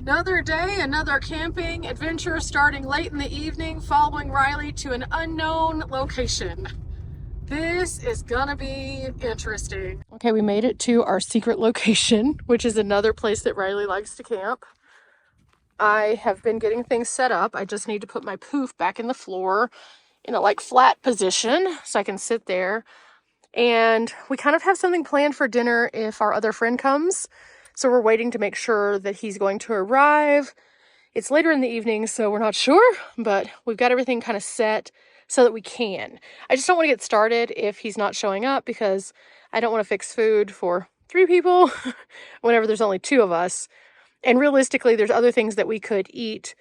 Another day, another camping adventure starting late in the evening, following Riley to an unknown location. This is gonna be interesting. Okay, we made it to our secret location, which is another place that Riley likes to camp. I have been getting things set up. I just need to put my poof back in the floor in a like flat position so I can sit there. And we kind of have something planned for dinner if our other friend comes. So we're waiting to make sure that he's going to arrive. It's later in the evening, so we're not sure, but we've got everything kind of set so that we can. I just don't want to get started if he's not showing up because I don't want to fix food for 3 people whenever there's only 2 of us. And realistically, there's other things that we could eat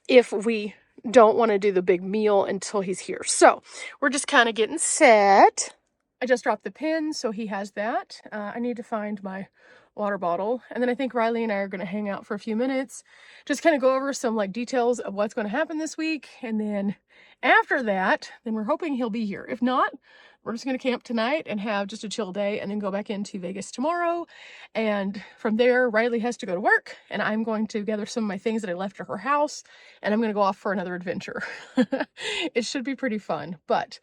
if we don't want to do the big meal until he's here. So we're just kind of getting set. I just dropped the pin, so he has that. I need to find my water bottle. And then I think Riley and I are going to hang out for a few minutes, just kind of go over some like details of what's going to happen this week. And then after that, then we're hoping he'll be here. If not, we're just going to camp tonight and have just a chill day and then go back into Vegas tomorrow. And from there, Riley has to go to work and I'm going to gather some of my things that I left at her house and I'm going to go off for another adventure. It should be pretty fun, but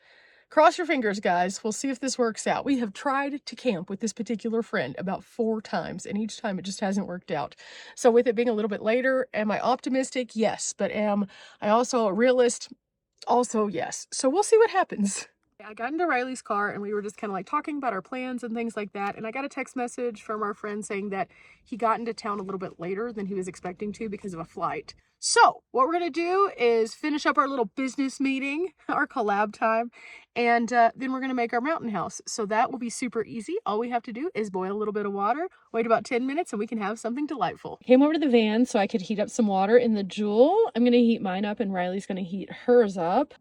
cross your fingers, guys. We'll see if this works out. We have tried to camp with this particular friend about 4 times, and each time it just hasn't worked out. So with it being a little bit later, am I optimistic? Yes. But am I also a realist? Also, yes. So we'll see what happens. I got into Riley's car and we were just kind of like talking about our plans and things like that. And I got a text message from our friend saying that he got into town a little bit later than he was expecting to because of a flight. So what we're going to do is finish up our little business meeting, our collab time, and then we're going to make our mountain house. So that will be super easy. All we have to do is boil a little bit of water, wait about 10 minutes, and we can have something delightful. Came over to the van so I could heat up some water in the Joule. I'm going to heat mine up and Riley's going to heat hers up.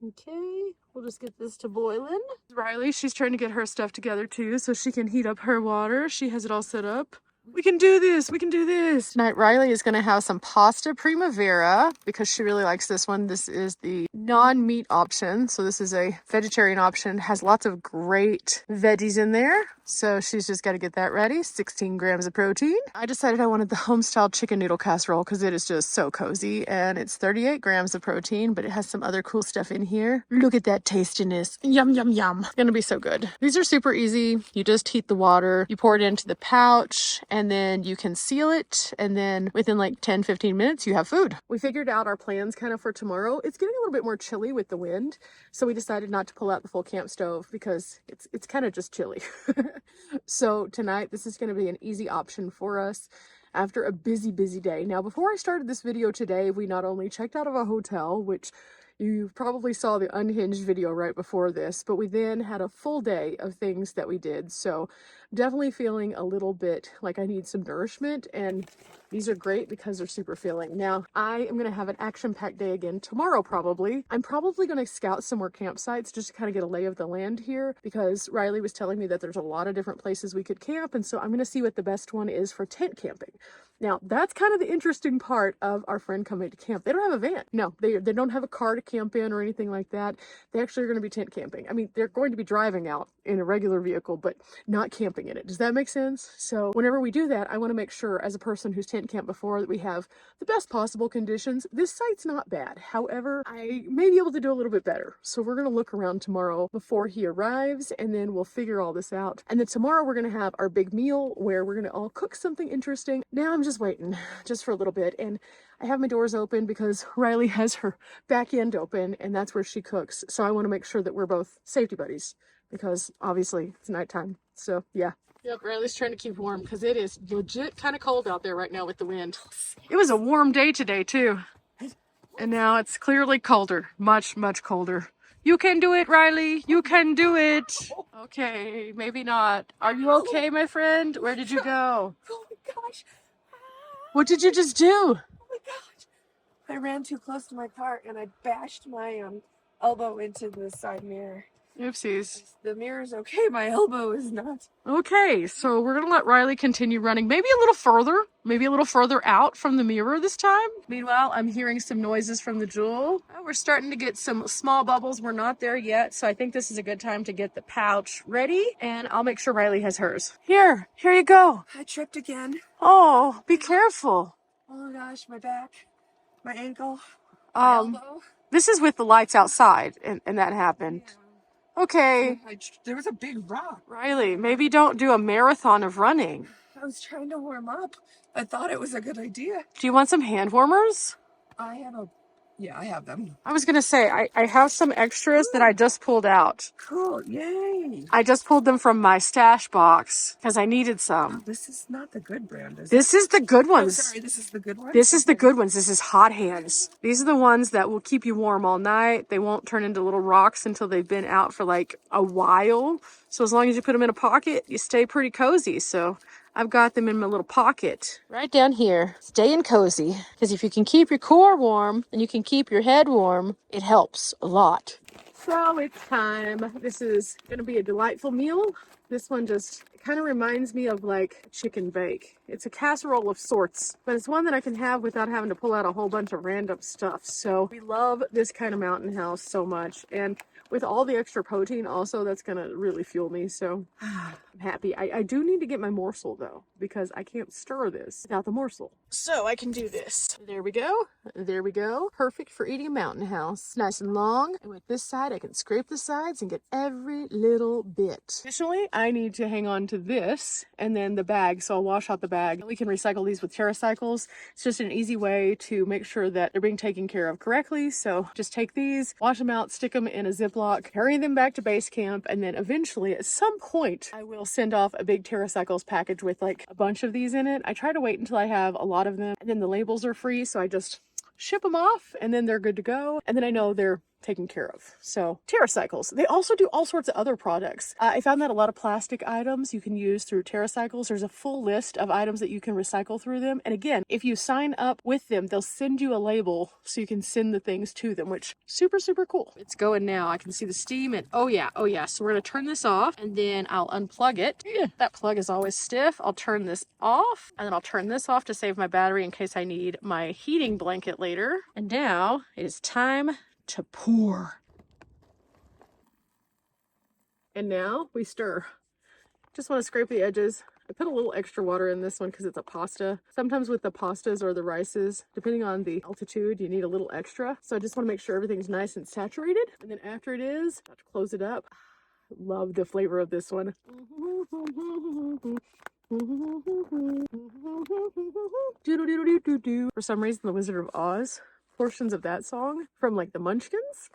Okay, we'll just get this to boiling. Riley, she's trying to get her stuff together too so she can heat up her water. She has it all set up. We can do this, we can do this. Tonight, Riley is gonna have some pasta primavera because she really likes this one. This is the non-meat option. So this is a vegetarian option, has lots of great veggies in there. So she's just gotta get that ready. 16 grams of protein. I decided I wanted the home-style chicken noodle casserole because it is just so cozy and it's 38 grams of protein, but it has some other cool stuff in here. Look at that tastiness. Yum, yum, yum. It's gonna be so good. These are super easy. You just heat the water, you pour it into the pouch, and then you can seal it, and then within like 10-15 minutes you have food. We figured out our plans kind of for tomorrow. It's getting a little bit more chilly with the wind, so we decided not to pull out the full camp stove because it's kind of just chilly. So tonight this is going to be an easy option for us after a busy day. Now before I started this video today, we not only checked out of a hotel, which you probably saw the unhinged video right before this, but we then had a full day of things that we did. So definitely feeling a little bit like I need some nourishment, and these are great because they're super filling. Now, I am going to have an action-packed day again tomorrow probably. I'm probably going to scout some more campsites just to kind of get a lay of the land here because Riley was telling me that there's a lot of different places we could camp, and so I'm going to see what the best one is for tent camping. Now, that's kind of the interesting part of our friend coming to camp. They don't have a van. No, they don't have a car to camp in or anything like that. They actually are going to be tent camping. I mean, they're going to be driving out in a regular vehicle, but not camping in it. Does that make sense? So whenever we do that, I want to make sure as a person who's tent camped before that we have the best possible conditions. This site's not bad. However, I may be able to do a little bit better. So we're going to look around tomorrow before he arrives, and then we'll figure all this out. And then tomorrow we're going to have our big meal where we're going to all cook something interesting. Now I'm just waiting just for a little bit, and I have my doors open because Riley has her back end open and that's where she cooks. So I want to make sure that we're both safety buddies because obviously it's nighttime. So yeah. Yep, Riley's trying to keep warm because it is legit kind of cold out there right now with the wind. It was a warm day today too. And now it's clearly colder, much colder. You can do it, Riley. You can do it. Okay, maybe not. Are you okay, my friend? Where did you go? Oh my gosh. What did you just do? Oh my gosh. I ran too close to my car and I bashed my elbow into the side mirror. Oopsies. The mirror's okay, my elbow is not. Okay, so we're gonna let Riley continue running, maybe a little further out from the mirror this time. Meanwhile, I'm hearing some noises from the Jewel. Oh, we're starting to get some small bubbles. We're not there yet, so I think this is a good time to get the pouch ready, and I'll make sure Riley has hers. Here you go. I tripped again. Oh, be careful. Oh my gosh, my back, my ankle, my elbow. This is with the lights outside, and that happened. Okay. There was a big rock. Riley, maybe don't do a marathon of running. I was trying to warm up. I thought it was a good idea. Do you want some hand warmers? Yeah, I have them. I was gonna say, I have some extras that I just pulled out. Cool, yay. I just pulled them from my stash box because I needed some. Oh, this is not the good brand, is it? This is the good ones. Oh, sorry, this is the good one? This is the good ones. This is Hot Hands. These are the ones that will keep you warm all night. They won't turn into little rocks until they've been out for like a while. So as long as you put them in a pocket, you stay pretty cozy. So I've got them in my little pocket. Right down here. Staying cozy. Because if you can keep your core warm and you can keep your head warm, it helps a lot. So it's time. This is going to be a delightful meal. This one just kind of reminds me of like chicken bake. It's a casserole of sorts, but it's one that I can have without having to pull out a whole bunch of random stuff. So we love this kind of mountain house so much. And with all the extra protein also, that's going to really fuel me. So I'm happy. I do need to get my morsel though, because I can't stir this without the morsel. So I can do this. There we go. There we go. Perfect for eating a mountain house. Nice and long. And with this side, I can scrape the sides and get every little bit. Additionally, I need to hang on to this and then the bag. So I'll wash out the bag. We can recycle these with TerraCycles. It's just an easy way to make sure that they're being taken care of correctly. So just take these, wash them out, stick them in a Ziploc, carry them back to base camp, and then eventually at some point I will send off a big TerraCycles package with like a bunch of these in it. I try to wait until I have a lot of them, and then the labels are free, so I just ship them off and then they're good to go, and then I know they're taken care of. So TerraCycles, they also do all sorts of other products. I found that a lot of plastic items you can use through TerraCycles. There's a full list of items that you can recycle through them, and again, if you sign up with them, they'll send you a label so you can send the things to them, which super cool. It's going now. I can see the steam, and oh yeah, so we're gonna turn this off and then I'll unplug it. That plug is always stiff. I'll turn this off and then I'll turn this off to save my battery in case I need my heating blanket later. And now it is time to pour. And now we stir. Just want to scrape the edges. I put a little extra water in this one because it's a pasta. Sometimes with the pastas or the rices, depending on the altitude, you need a little extra. So I just want to make sure everything's nice and saturated. And then after it is, I have to close it up. Love the flavor of this one. For some reason, The Wizard of Oz, portions of that song from like the Munchkins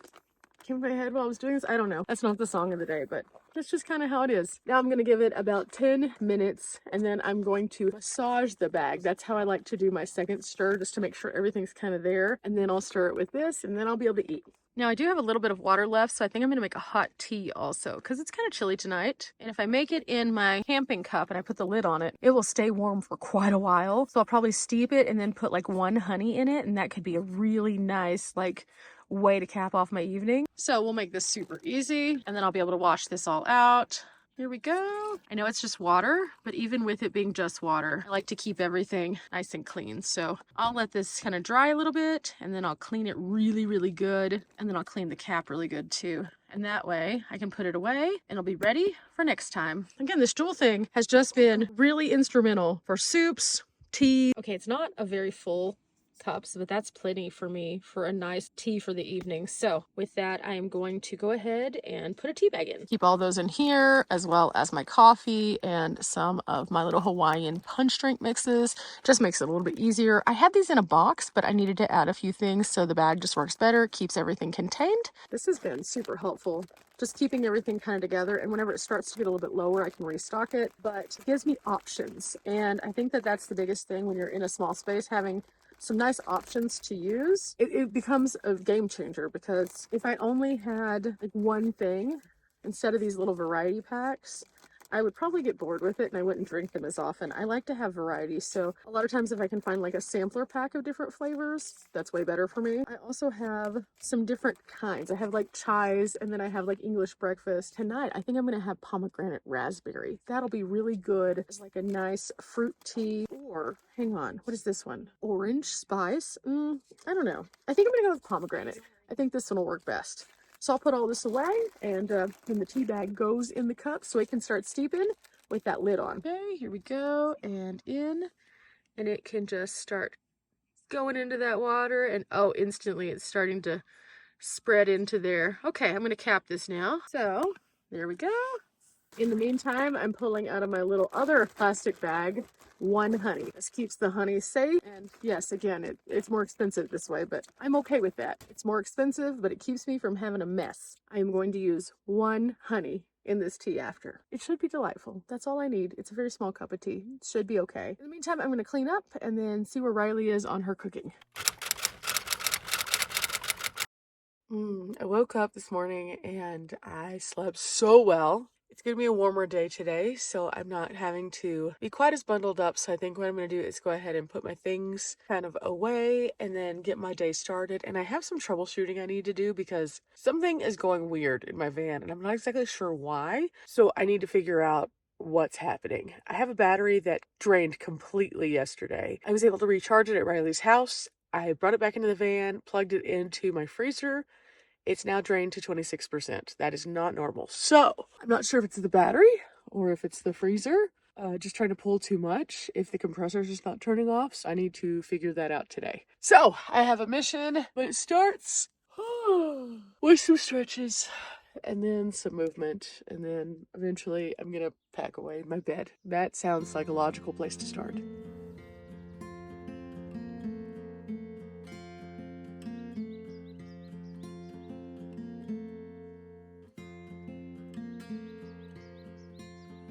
came in my head while I was doing this. I don't know. That's not the song of the day, but that's just kind of how it is. Now I'm going to give it about 10 minutes and then I'm going to massage the bag. That's how I like to do my second stir, just to make sure everything's kind of there. And then I'll stir it with this and then I'll be able to eat. Now I do have a little bit of water left, so I think I'm going to make a hot tea also because it's kind of chilly tonight. And if I make it in my camping cup and I put the lid on it, it will stay warm for quite a while. So I'll probably steep it and then put like one honey in it, and that could be a really nice like way to cap off my evening. So we'll make this super easy and then I'll be able to wash this all out. Here we go. I know it's just water, but even with it being just water, I like to keep everything nice and clean. So I'll let this kind of dry a little bit and then I'll clean it really good. And then I'll clean the cap really good too. And that way I can put it away and it'll be ready for next time. Again, this Jewel thing has just been really instrumental for soups, tea. Okay, it's not a very full cups, but that's plenty for me for a nice tea for the evening. So with that, I am going to go ahead and put a tea bag in. Keep all those in here, as well as my coffee and some of my little Hawaiian punch drink mixes. Just makes it a little bit easier. I had these in a box, but I needed to add a few things, so the bag just works better, keeps everything contained. This has been super helpful, just keeping everything kind of together, and whenever it starts to get a little bit lower, I can restock it, but it gives me options. And I think that that's the biggest thing when you're in a small space, having some nice options to use. It becomes a game changer, because if I only had like one thing instead of these little variety packs, I would probably get bored with it and I wouldn't drink them as often. I like to have variety. So a lot of times if I can find like a sampler pack of different flavors, that's way better for me. I also have some different kinds. I have like chais, and then I have like English breakfast. Tonight, I think I'm going to have pomegranate raspberry. That'll be really good. It's like a nice fruit tea. Or, hang on, what is this one? Orange spice? I don't know. I think I'm going to go with pomegranate. I think this one will work best. So I'll put all this away, and then the tea bag goes in the cup so it can start steeping with that lid on. Okay, here we go, and in, and it can just start going into that water, and oh, instantly it's starting to spread into there. Okay, I'm gonna cap this now. So there we go. In the meantime, I'm pulling out of my little other plastic bag one honey. This keeps the honey safe. And yes, again, it's more expensive this way, but I'm okay with that. It's more expensive, but it keeps me from having a mess. I am going to use one honey in this tea after. It should be delightful. That's all I need. It's a very small cup of tea. It should be okay. In the meantime, I'm going to clean up and then see where Riley is on her cooking. I woke up this morning and I slept so well. It's going to be a warmer day today, so I'm not having to be quite as bundled up. So I think what I'm going to do is go ahead and put my things kind of away and then get my day started. And I have some troubleshooting I need to do because something is going weird in my van and I'm not exactly sure why. So I need to figure out what's happening. I have a battery that drained completely yesterday. I was able to recharge it at Riley's house. I brought it back into the van, plugged it into my freezer. It's now drained to 26%. That is not normal. So I'm not sure if it's the battery or if it's the freezer. Just trying to pull too much if the compressor is just not turning off. So I need to figure that out today. So I have a mission, but it starts with some stretches and then some movement. And then eventually I'm going to pack away my bed. That sounds like a logical place to start.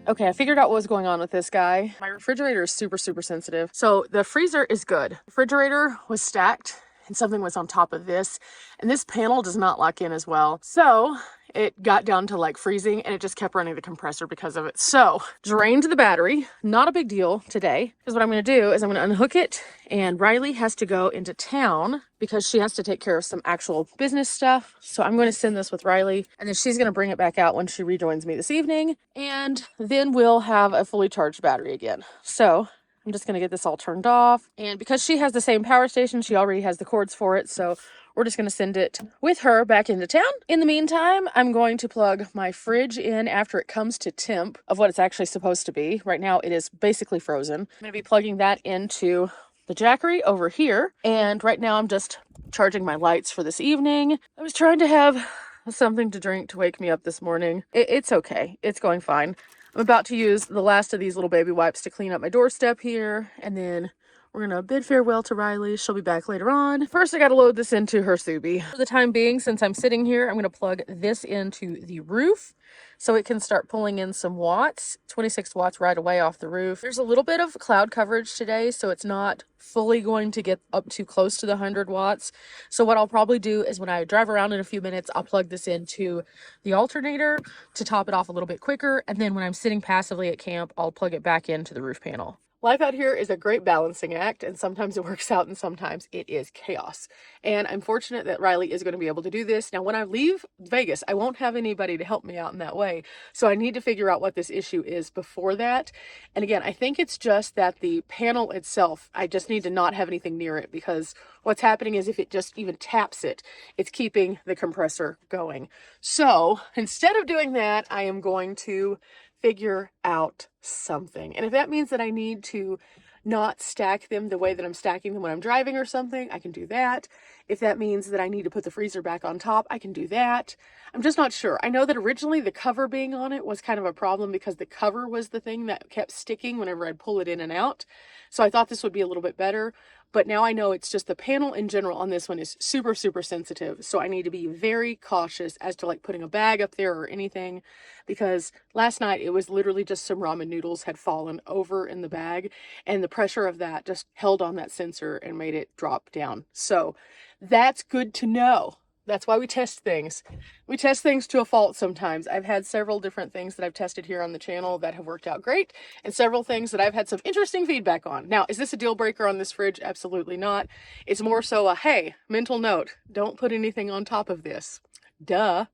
Okay, I figured out what was going on with this guy. My refrigerator is super, super sensitive. So the freezer is good. The refrigerator was stacked and something was on top of this. And this panel does not lock in as well. So it got down to like freezing and it just kept running the compressor because of it. So drained the battery, not a big deal today. Because what I'm going to do is I'm going to unhook it and Riley has to go into town because she has to take care of some actual business stuff. So I'm going to send this with Riley and then she's going to bring it back out when she rejoins me this evening. And then we'll have a fully charged battery again. So I'm just going to get this all turned off. And because she has the same power station, she already has the cords for it. So we're just going to send it with her back into town. In the meantime, I'm going to plug my fridge in after it comes to temp of what it's actually supposed to be. Right now, it is basically frozen. I'm going to be plugging that into the Jackery over here. And right now, I'm just charging my lights for this evening. I was trying to have something to drink to wake me up this morning. It's okay. It's going fine. I'm about to use the last of these little baby wipes to clean up my doorstep here. And then we're going to bid farewell to Riley. She'll be back later on. First, I got to load this into her Subi. For the time being, since I'm sitting here, I'm going to plug this into the roof so it can start pulling in some watts, 26 watts right away off the roof. There's a little bit of cloud coverage today, so it's not fully going to get up too close to the 100 watts. So what I'll probably do is when I drive around in a few minutes, I'll plug this into the alternator to top it off a little bit quicker. And then when I'm sitting passively at camp, I'll plug it back into the roof panel. Life out here is a great balancing act, and sometimes it works out and sometimes it is chaos. And I'm fortunate that Riley is going to be able to do this. Now, when I leave Vegas, I won't have anybody to help me out in that way. So I need to figure out what this issue is before that. And again, I think it's just that the panel itself, I just need to not have anything near it because what's happening is if it just even taps it, it's keeping the compressor going. So instead of doing that, I am going to figure out something. And if that means that I need to not stack them the way that I'm stacking them when I'm driving or something, I can do that. If that means that I need to put the freezer back on top, I can do that. I'm just not sure. I know that originally the cover being on it was kind of a problem because the cover was the thing that kept sticking whenever I'd pull it in and out. So I thought this would be a little bit better. But now I know it's just the panel in general on this one is super, super sensitive. So I need to be very cautious as to like putting a bag up there or anything, because last night it was literally just some ramen noodles had fallen over in the bag and the pressure of that just held on that sensor and made it drop down. So that's good to know That's why we test things. We test things to a fault sometimes. I've had several different things that I've tested here on the channel that have worked out great, and several things that I've had some interesting feedback on. Now, is this a deal breaker on this fridge? Absolutely not. It's more so a, hey, mental note, don't put anything on top of this. Duh.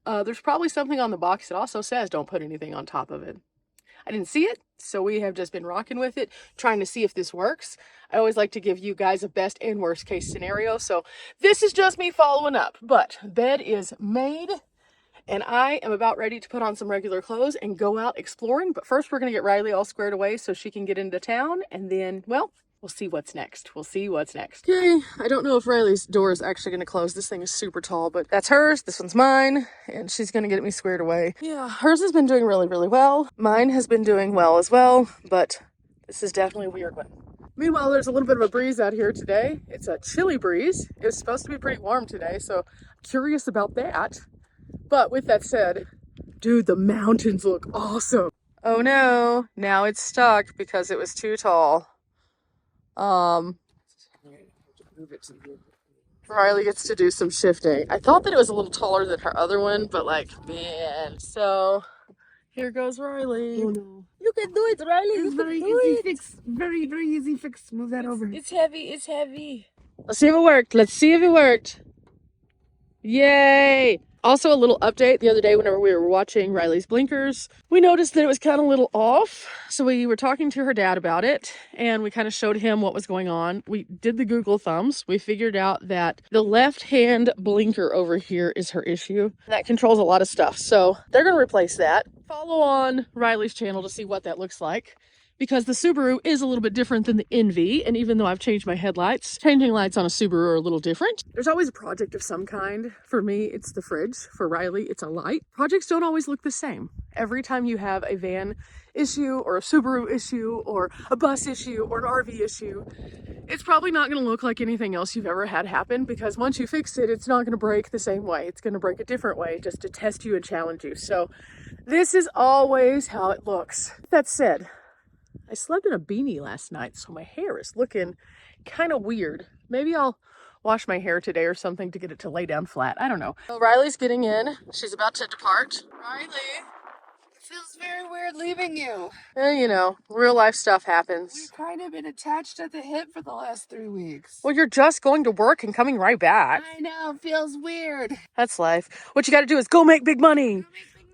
There's probably something on the box that also says don't put anything on top of it. I didn't see it, so we have just been rocking with it, trying to see if this works. I always like to give you guys a best and worst case scenario, so this is just me following up. But bed is made, and I am about ready to put on some regular clothes and go out exploring. But first, we're going to get Riley all squared away so she can get into town, and then, well, we'll see what's next. We'll see what's next. Okay, I don't know if Riley's door is actually going to close. This thing is super tall, but that's hers. This one's mine, and she's going to get me squared away. Yeah, hers has been doing really, really well. Mine has been doing well as well, but this is definitely a weird one. Meanwhile, there's a little bit of a breeze out here today. It's a chilly breeze. It was supposed to be pretty warm today, so I'm curious about that. But with that said, dude, the mountains look awesome. Oh no, now it's stuck because it was too tall. Riley gets to do some shifting. I thought that it was a little taller than her other one, but like, man. So here goes Riley. Oh no. You can do it, Riley. It's very easy fix. Very, very easy fix. Move that over. It's heavy. It's heavy. Let's see if it worked. Let's see if it worked. Yay! Also, a little update. The other day, whenever we were watching Riley's blinkers, we noticed that it was kind of a little off. So we were talking to her dad about it, and we kind of showed him what was going on. We did the Google thumbs. We figured out that the left-hand blinker over here is her issue. That controls a lot of stuff. So they're going to replace that. Follow on Riley's channel to see what that looks like, because the Subaru is a little bit different than the Envy, and even though I've changed my headlights, changing lights on a Subaru are a little different. There's always a project of some kind. For me, it's the fridge. For Riley, it's a light. Projects don't always look the same. Every time you have a van issue, or a Subaru issue, or a bus issue, or an RV issue, it's probably not going to look like anything else you've ever had happen, because once you fix it, it's not going to break the same way. It's going to break a different way just to test you and challenge you. So this is always how it looks. That said, I slept in a beanie last night, so my hair is looking kind of weird. Maybe I'll wash my hair today or something to get it to lay down flat. I don't know. So Riley's getting in. She's about to depart. Riley, It feels very weird leaving you. you know, real life stuff happens. We've kind of been attached at the hip for the last 3 weeks. Well, you're just going to work and coming right back. I know, it feels weird. That's life. What you got to do is go make big money.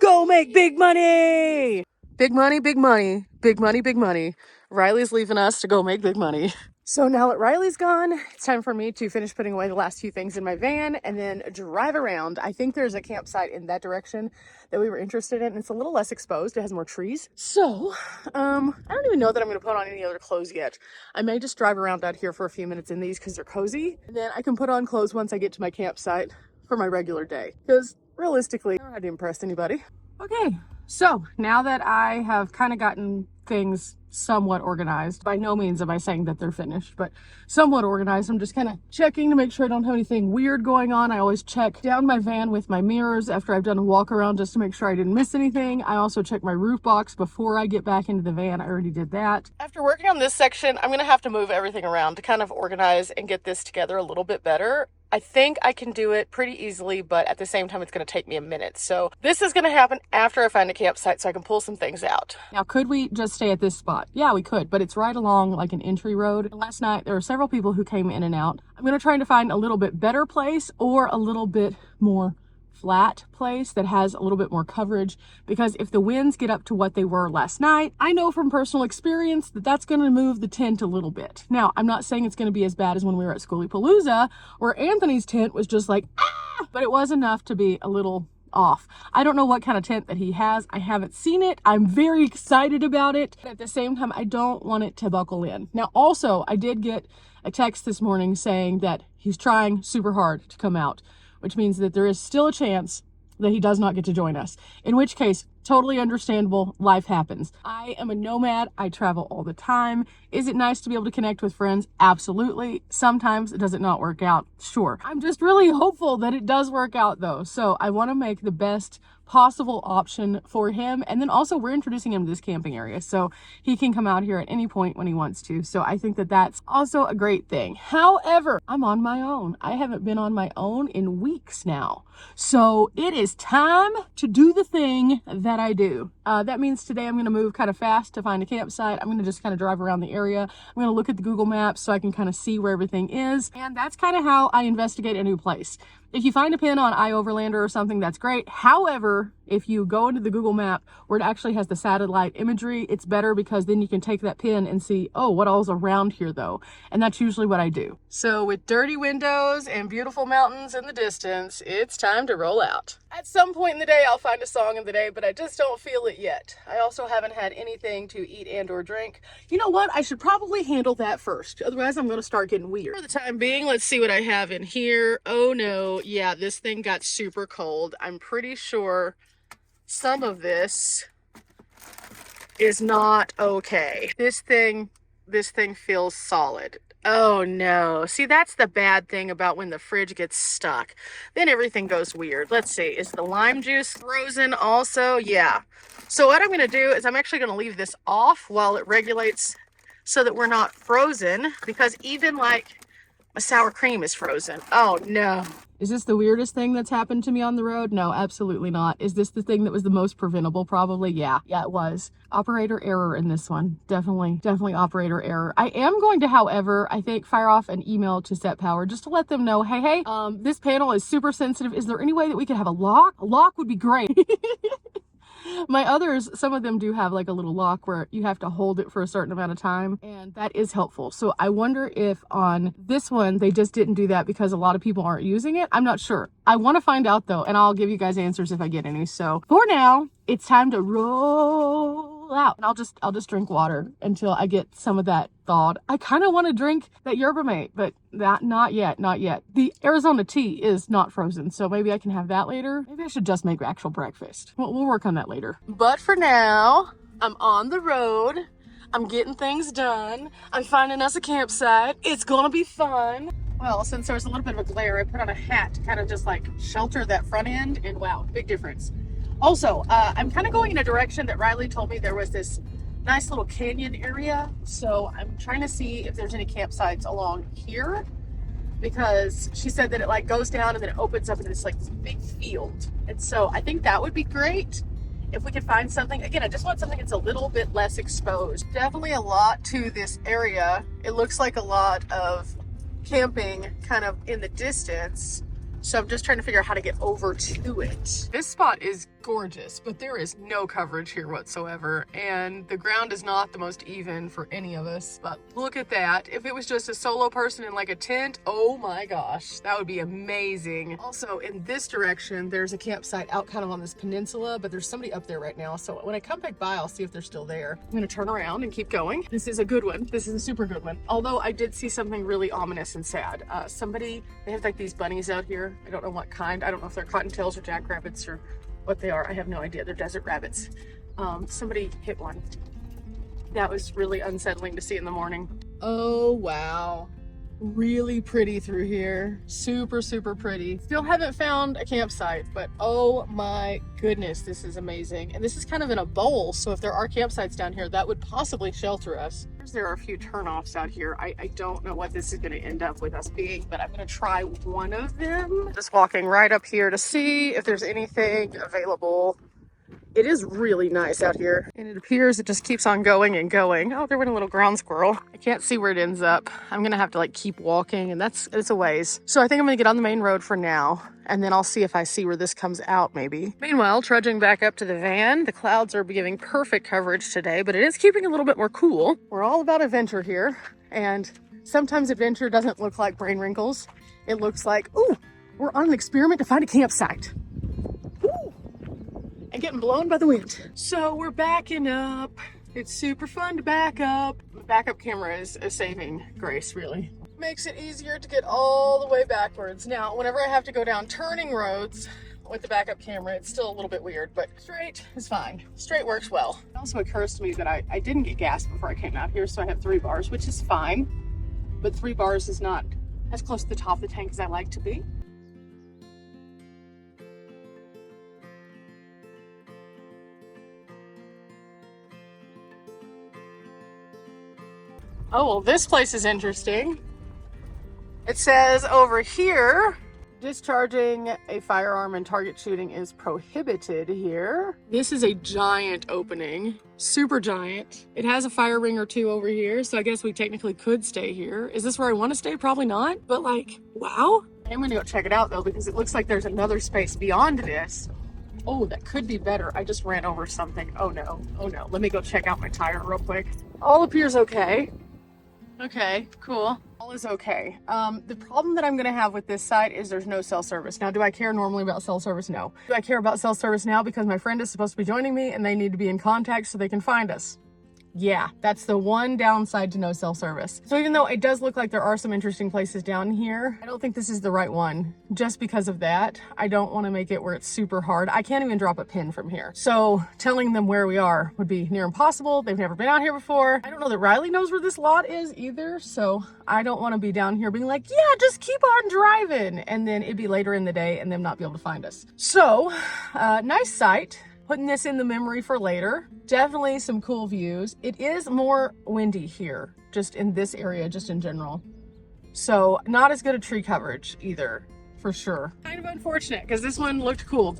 Go make big money. Big money, big money, big money, big money. Riley's leaving us to go make big money. So now that Riley's gone, it's time for me to finish putting away the last few things in my van and then drive around. I think there's a campsite in that direction that we were interested in. It's a little less exposed. It has more trees. So, I don't even know that I'm going to put on any other clothes yet. I may just drive around out here for a few minutes in these because they're cozy. And then I can put on clothes once I get to my campsite for my regular day. Because realistically, I don't have to impress anybody. Okay. So now that I have kind of gotten things somewhat organized, by no means am I saying that they're finished, but somewhat organized, I'm just kind of checking to make sure I don't have anything weird going on. I always check down my van with my mirrors after I've done a walk around just to make sure I didn't miss anything. I also check my roof box before I get back into the van. I already did that. After working on this section, I'm going to have to move everything around to kind of organize and get this together a little bit better. I think I can do it pretty easily, but at the same time, it's going to take me a minute. So this is going to happen after I find a campsite so I can pull some things out. Now, could we just stay at this spot? Yeah, we could, but it's right along like an entry road. Last night, there were several people who came in and out. I'm going to try to find a little bit better place or a little bit more flat place that has a little bit more coverage, because if the winds get up to what they were last night, I know from personal experience that that's going to move the tent a little bit. Now, I'm not saying it's going to be as bad as when we were at Schoolypalooza, where Anthony's tent was just like, ah, but it was enough to be a little off. I don't know what kind of tent that he has. I haven't seen it. I'm very excited about it. But at the same time, I don't want it to buckle in. Now, also, I did get a text this morning saying that he's trying super hard to come out, which means that there is still a chance that he does not get to join us. In which case, Totally understandable. Life happens. I am a nomad. I travel all the time. Is it nice to be able to connect with friends? Absolutely. Sometimes does it not work out? Sure. I'm just really hopeful that it does work out though. So I want to make the best possible option for him. And then also we're introducing him to this camping area, so he can come out here at any point when he wants to. So I think that that's also a great thing. However, I'm on my own. I haven't been on my own in weeks now. So it is time to do the thing that I do. That means today I'm going to move kind of fast to find a campsite. I'm going to just kind of drive around the area. I'm going to look at the Google Maps so I can kind of see where everything is. And that's kind of how I investigate a new place. If you find a pin on iOverlander or something, that's great. However, if you go into the Google map where it actually has the satellite imagery, it's better because then you can take that pin and see, oh, what all's around here though. And that's usually what I do. So with dirty windows and beautiful mountains in the distance, it's time to roll out. At some point in the day, I'll find a song of the day, but I just don't feel it yet. I also haven't had anything to eat and or drink. You know what? I should probably handle that first. Otherwise, I'm going to start getting weird. For the time being, let's see what I have in here. Oh no. Yeah, this thing got super cold. I'm pretty sure some of this is not okay. This thing feels solid. Oh no. See, that's the bad thing about when the fridge gets stuck. Then everything goes weird. Let's see. Is the lime juice frozen also? Yeah. So what I'm going to do is I'm actually going to leave this off while it regulates so that we're not frozen, because even like my sour cream is frozen. Oh no. Is this the weirdest thing that's happened to me on the road? No, absolutely not. Is this the thing that was the most preventable? Probably. Yeah, it was. Operator error in this one. Definitely operator error. I am going to, however, I think fire off an email to Set Power just to let them know, hey, this panel is super sensitive. Is there any way that we could have a lock? A lock would be great. My others, some of them do have like a little lock where you have to hold it for a certain amount of time, and that is helpful. So I wonder if on this one, they just didn't do that because a lot of people aren't using it. I'm not sure. I want to find out though, and I'll give you guys answers if I get any. So for now, it's time to roll out. And I'll just drink water until I get some of that thawed. I kind of want to drink that yerba mate, but not yet. The Arizona tea is not frozen, so maybe I can have that later. Maybe I should just make actual breakfast. We'll work on that later. But for now, I'm on the road. I'm getting things done. I'm finding us a campsite. It's gonna be fun. Well, since there's a little bit of a glare, I put on a hat to kind of just like shelter that front end, and wow, big difference. Also, I'm kind of going in a direction that Riley told me there was this nice little canyon area. So I'm trying to see if there's any campsites along here, because she said that it like goes down and then it opens up into this like big field. And so I think that would be great if we could find something. Again, I just want something that's a little bit less exposed. Definitely a lot to this area. It looks like a lot of camping kind of in the distance. So I'm just trying to figure out how to get over to it. This spot is gorgeous, but there is no coverage here whatsoever. And the ground is not the most even for any of us. But look at that. If it was just a solo person in like a tent, oh my gosh, that would be amazing. Also in this direction, there's a campsite out kind of on this peninsula, but there's somebody up there right now. So when I come back by, I'll see if they're still there. I'm gonna turn around and keep going. This is a good one. This is a super good one. Although I did see something really ominous and sad. They have like these bunnies out here. I don't know what kind. I don't know if they're cottontails or jackrabbits or what they are. I have no idea. They're desert rabbits. Somebody hit one. That was really unsettling to see in the morning. Oh, wow. Really pretty through here. Super, super pretty. Still haven't found a campsite, but oh my goodness, this is amazing. And this is kind of in a bowl, so if there are campsites down here, that would possibly shelter us. There are a few turnoffs out here. I don't know what this is going to end up with us being, but I'm going to try one of them. Just walking right up here to see if there's anything available. It is really nice out here, and it appears it just keeps on going and going. Oh, there went a little ground squirrel. I can't see where it ends up. I'm gonna have to like keep walking, and it's a ways. So I think I'm gonna get on the main road for now, and then I'll see if I see where this comes out maybe. Meanwhile, trudging back up to the van, the clouds are giving perfect coverage today, but it is keeping a little bit more cool. We're all about adventure here, and sometimes adventure doesn't look like brain wrinkles. It looks like, ooh, we're on an experiment to find a campsite. And getting blown by the wind. So we're backing up. It's super fun to back up. The backup camera is a saving grace, really. Makes it easier to get all the way backwards. Now, whenever I have to go down turning roads, with the backup camera, it's still a little bit weird, but straight is fine. Straight works well. It also occurs to me that I didn't get gas before I came out here, so I have 3 bars, which is fine, but 3 bars is not as close to the top of the tank as I like to be. Oh, well, this place is interesting. It says over here, discharging a firearm and target shooting is prohibited here. This is a giant opening, super giant. It has a fire ring or 2 over here, so I guess we technically could stay here. Is this where I want to stay? Probably not, but like, wow. I'm gonna go check it out though, because it looks like there's another space beyond this. Oh, that could be better. I just ran over something. Oh no, oh no. Let me go check out my tire real quick. All appears okay. Okay, cool. All is okay. The problem that I'm gonna have with this site is there's no cell service. Now, do I care normally about cell service? No. Do I care about cell service now because my friend is supposed to be joining me and they need to be in contact so they can find us? Yeah, that's the one downside to no cell service. So even though it does look like there are some interesting places down here, I don't think this is the right one. Just because of that, I don't want to make it where it's super hard. I can't even drop a pin from here. So telling them where we are would be near impossible. They've never been out here before. I don't know that Riley knows where this lot is either. So I don't want to be down here being like, yeah, just keep on driving. And then it'd be later in the day and them not be able to find us. So nice site. Putting this in the memory for later. Definitely some cool views. It is more windy here, just in this area, just in general. So not as good a tree coverage either, for sure. Kind of unfortunate because this one looked cool.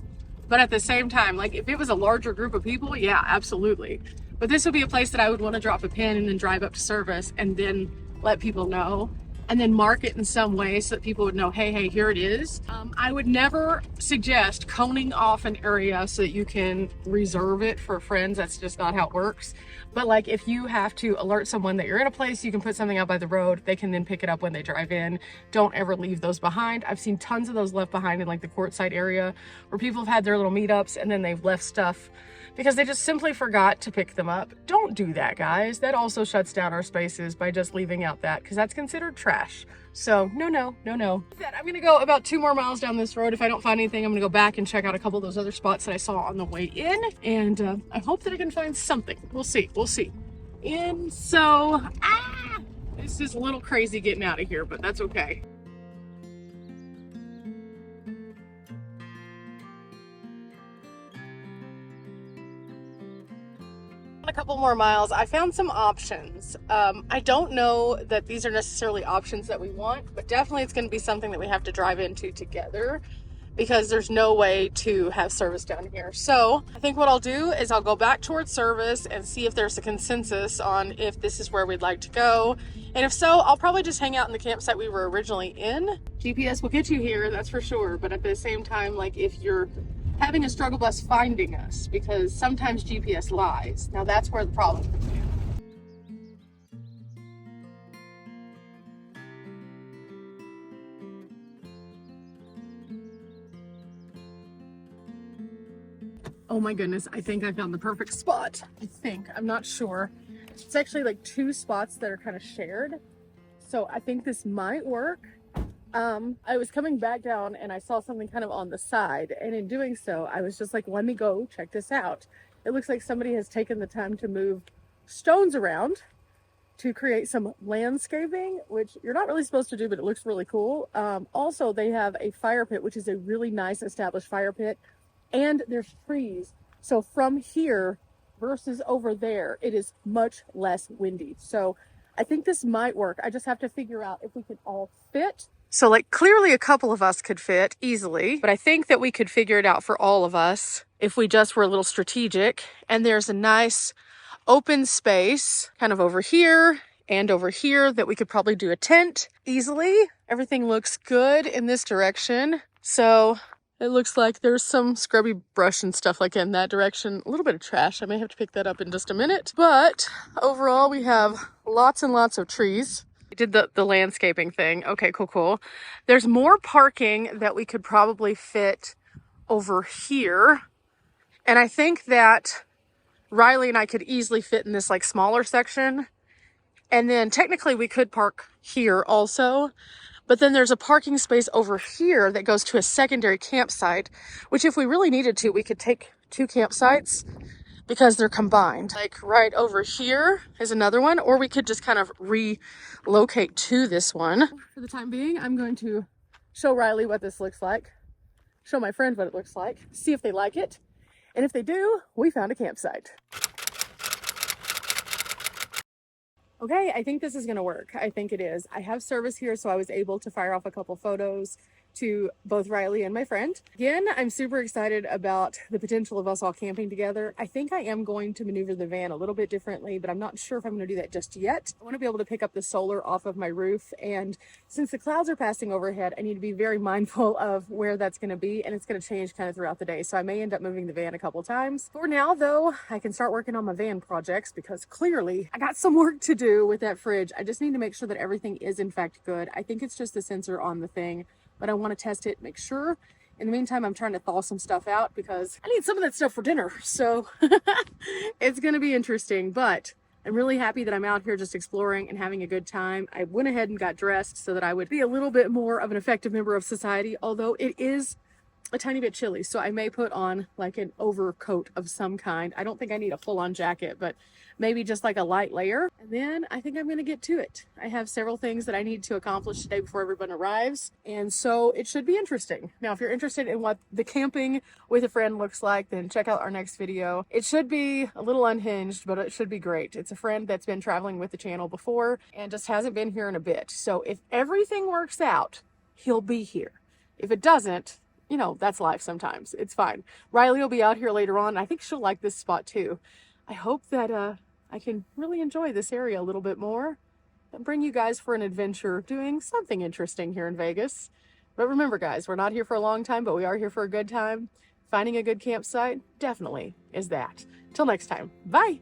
But at the same time, like if it was a larger group of people, yeah, absolutely. But this would be a place that I would want to drop a pin and then drive up to service and then let people know. And then mark it in some way so that people would know, hey, here it is. I would never suggest coning off an area so that you can reserve it for friends. That's just not how it works. But like if you have to alert someone that you're in a place, you can put something out by the road. They can then pick it up when they drive in. Don't ever leave those behind. I've seen tons of those left behind in like the courtside area where people have had their little meetups and then they've left stuff because they just simply forgot to pick them up. Don't do that, guys. That also shuts down our spaces by just leaving out that, because that's considered trash. So no, no, no, no. I'm gonna go about 2 more miles down this road. If I don't find anything, I'm gonna go back and check out a couple of those other spots that I saw on the way in. And I hope that I can find something. We'll see, we'll see. And so, this is a little crazy getting out of here, but that's okay. A couple more miles, I found some options. I don't know that these are necessarily options that we want, but definitely it's going to be something that we have to drive into together because there's no way to have service down here. So I think what I'll do is I'll go back towards service and see if there's a consensus on if this is where we'd like to go. And if so, I'll probably just hang out in the campsite we were originally in. GPS will get you here, that's for sure. But at the same time, like if you're having a struggle bus finding us, because sometimes GPS lies. Now that's where the problem comes in. Oh my goodness, I think I found the perfect spot. I think, I'm not sure. It's actually like 2 spots that are kind of shared. So I think this might work. I was coming back down and I saw something kind of on the side, and in doing so I was just like, let me go check this out. It looks like somebody has taken the time to move stones around to create some landscaping, which you're not really supposed to do, but it looks really cool. Also, they have a fire pit, which is a really nice established fire pit, and there's trees. So from here versus over there, it is much less windy. So I think this might work. I just have to figure out if we can all fit. So like clearly a couple of us could fit easily, but I think that we could figure it out for all of us if we just were a little strategic. And there's a nice open space kind of over here and over here that we could probably do a tent easily. Everything looks good in this direction. So it looks like there's some scrubby brush and stuff like in that direction. A little bit of trash. I may have to pick that up in just a minute. But overall, we have lots and lots of trees. We did the landscaping thing. Okay, cool. There's more parking that we could probably fit over here. And I think that Riley and I could easily fit in this like smaller section. And then technically we could park here also. But then there's a parking space over here that goes to a secondary campsite, which if we really needed to, we could take 2 campsites because they're combined. Like right over here is another one, or we could just kind of relocate to this one. For the time being, I'm going to show Riley what this looks like, show my friend what it looks like, see if they like it. And if they do, we found a campsite. Okay, I think this is gonna work. I think it is. I have service here, so I was able to fire off a couple photos to both Riley and my friend. Again, I'm super excited about the potential of us all camping together. I think I am going to maneuver the van a little bit differently, but I'm not sure if I'm gonna do that just yet. I wanna be able to pick up the solar off of my roof, and since the clouds are passing overhead, I need to be very mindful of where that's gonna be, and it's gonna change kind of throughout the day. So I may end up moving the van a couple times. For now though, I can start working on my van projects because clearly I got some work to do with that fridge. I just need to make sure that everything is in fact good. I think it's just the sensor on the thing, but I want to test it, make sure. In the meantime, I'm trying to thaw some stuff out because I need some of that stuff for dinner. So it's going to be interesting, but I'm really happy that I'm out here just exploring and having a good time. I went ahead and got dressed so that I would be a little bit more of an effective member of society, although it is a tiny bit chilly. So I may put on like an overcoat of some kind. I don't think I need a full-on jacket, but maybe just like a light layer. And then I think I'm going to get to it. I have several things that I need to accomplish today before everyone arrives. And so it should be interesting. Now, if you're interested in what the camping with a friend looks like, then check out our next video. It should be a little unhinged, but it should be great. It's a friend that's been traveling with the channel before and just hasn't been here in a bit. So if everything works out, he'll be here. If it doesn't, you know, that's life sometimes. It's fine. Riley will be out here later on. I think she'll like this spot too. I hope that I can really enjoy this area a little bit more and bring you guys for an adventure doing something interesting here in Vegas. But remember guys, we're not here for a long time, but we are here for a good time. Finding a good campsite definitely is that. Till next time, bye.